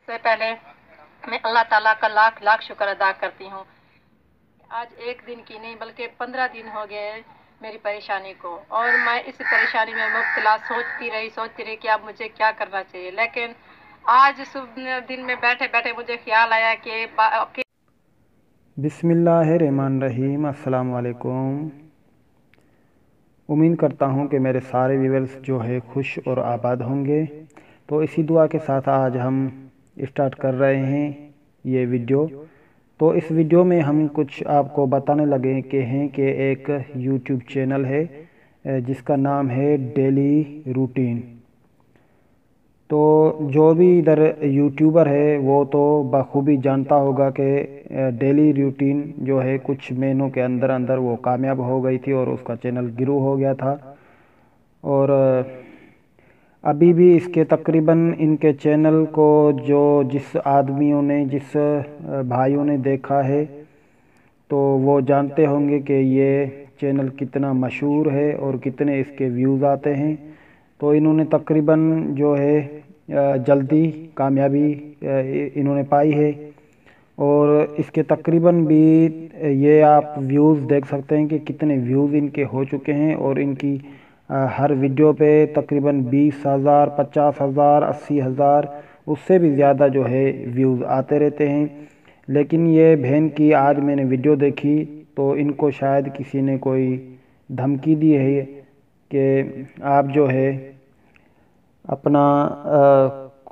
से पहले मैं अल्लाह ताला का लाख लाख शुक्र अदा करती हूँ। आज एक दिन की नहीं बल्कि 15 दिन हो गए मेरी परेशानी को, और मैं इस परेशानी में मुब्तला सोचती रही कि अब मुझे क्या करना चाहिए। लेकिन आज सुबह दिन में बैठे बैठे मुझे ख्याल आया कि बिस्मिल्लाहिर्रहमानिर्रहीम। अस्सलाम वालेकुम। उम्मीद करता हूँ कि मेरे सारे व्यूअर्स जो है खुश और आबाद होंगे। तो इसी दुआ के साथ आज हम स्टार्ट कर रहे हैं ये वीडियो। तो इस वीडियो में हम कुछ आपको बताने लगे कि एक यूट्यूब चैनल है जिसका नाम है डेली रूटीन। तो जो भी इधर यूट्यूबर है वो तो बखूबी जानता होगा कि डेली रूटीन जो है कुछ महीनों के अंदर अंदर वो कामयाब हो गई थी और उसका चैनल ग्रो हो गया था। और अभी भी इसके तकरीबन इनके चैनल को जिस आदमियों ने जिस भाइयों ने देखा है तो वो जानते होंगे कि ये चैनल कितना मशहूर है और कितने इसके व्यूज़ आते हैं। तो इन्होंने तकरीबन जो है जल्दी कामयाबी इन्होंने पाई है। और इसके तकरीबन भी ये आप व्यूज़ देख सकते हैं कि कितने व्यूज़ इनके हो चुके हैं। और इनकी हर वीडियो पे तकरीबन 20,000, 50,000, 80,000 उससे भी ज़्यादा जो है व्यूज़ आते रहते हैं। लेकिन ये बहन की आज मैंने वीडियो देखी तो इनको शायद किसी ने कोई धमकी दी है कि आप जो है अपना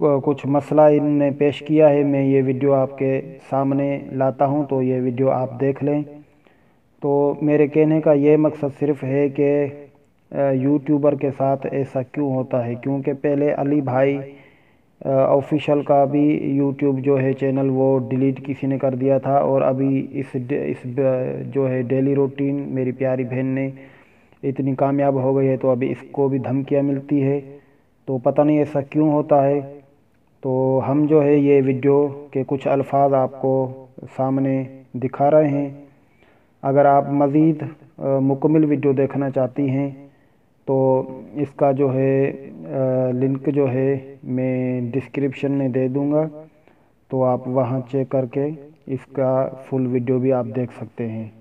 कुछ मसला इनने पेश किया है। मैं ये वीडियो आपके सामने लाता हूँ तो ये वीडियो आप देख लें। तो मेरे कहने का ये मकसद सिर्फ़ है कि यूट्यूबर के साथ ऐसा क्यों होता है, क्योंकि पहले अली भाई ऑफिशियल का भी यूट्यूब जो है चैनल वो डिलीट किसी ने कर दिया था। और अभी इस जो है डेली रूटीन मेरी प्यारी बहन ने इतनी कामयाब हो गई है तो अभी इसको भी धमकियाँ मिलती है। तो पता नहीं ऐसा क्यों होता है। तो हम जो है ये वीडियो के कुछ अल्फाज आपको सामने दिखा रहे हैं। अगर आप मज़ीद मुकम्मल वीडियो देखना चाहती हैं तो इसका जो है लिंक जो है मैं डिस्क्रिप्शन में दे दूंगा, तो आप वहां चेक करके इसका फुल वीडियो भी आप देख सकते हैं।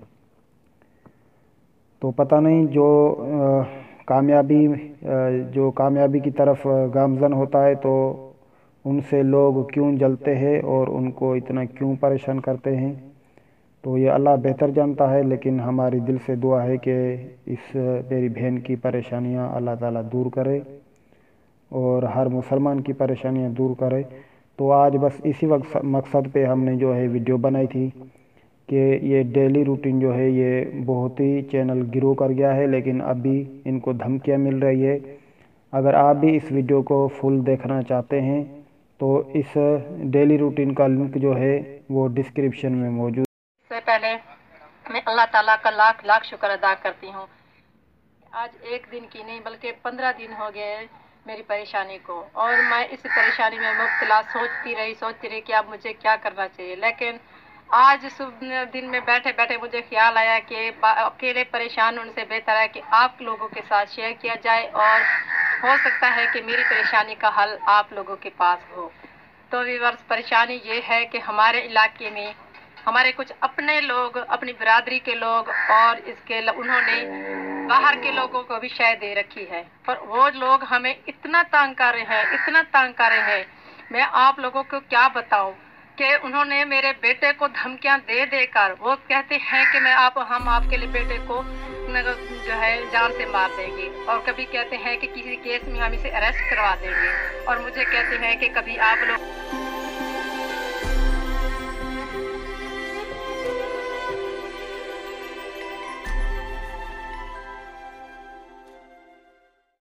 तो पता नहीं जो कामयाबी की तरफ गामज़न होता है तो उनसे लोग क्यों जलते हैं और उनको इतना क्यों परेशान करते हैं, तो ये अल्लाह बेहतर जानता है। लेकिन हमारी दिल से दुआ है कि इस मेरी बहन की परेशानियां अल्लाह ताला दूर करे और हर मुसलमान की परेशानियां दूर करे। तो आज बस इसी मकसद पे हमने जो है वीडियो बनाई थी कि ये डेली रूटीन जो है ये बहुत ही चैनल ग्रो कर गया है, लेकिन अभी इनको धमकियाँ मिल रही है। अगर आप भी इस वीडियो को फुल देखना चाहते हैं तो इस डेली रूटीन का लिंक जो है वो डिस्क्रिप्शन में मौजूद। से पहले मैं अल्लाह ताला का लाख लाख शुक्र अदा करती हूँ। आज एक दिन की नहीं बल्कि 15 दिन हो गए मेरी परेशानी को, और मैं इस परेशानी में मुब्तला सोचती रही कि अब मुझे क्या करना चाहिए। लेकिन आज सुबह दिन में बैठे बैठे मुझे ख्याल आया कि अकेले परेशान होने से बेहतर है कि आप लोगों के साथ शेयर किया जाए, और हो सकता है कि मेरी परेशानी का हल आप लोगों के पास हो। तो व्यूअर्स, परेशानी ये है कि हमारे इलाके में हमारे कुछ अपने लोग, अपनी बिरादरी के लोग, और उन्होंने बाहर के लोगों को भी शय दे रखी है, पर वो लोग हमें इतना तंग कर रहे हैं। मैं आप लोगों को क्या बताऊं कि उन्होंने मेरे बेटे को धमकियां दे देकर वो कहते हैं कि हम आपके लिए बेटे को जो है जान से मार देंगे, और कभी कहते हैं कि किसी केस में हम इसे अरेस्ट करवा देंगे, और मुझे कहते हैं कि कभी आप लोग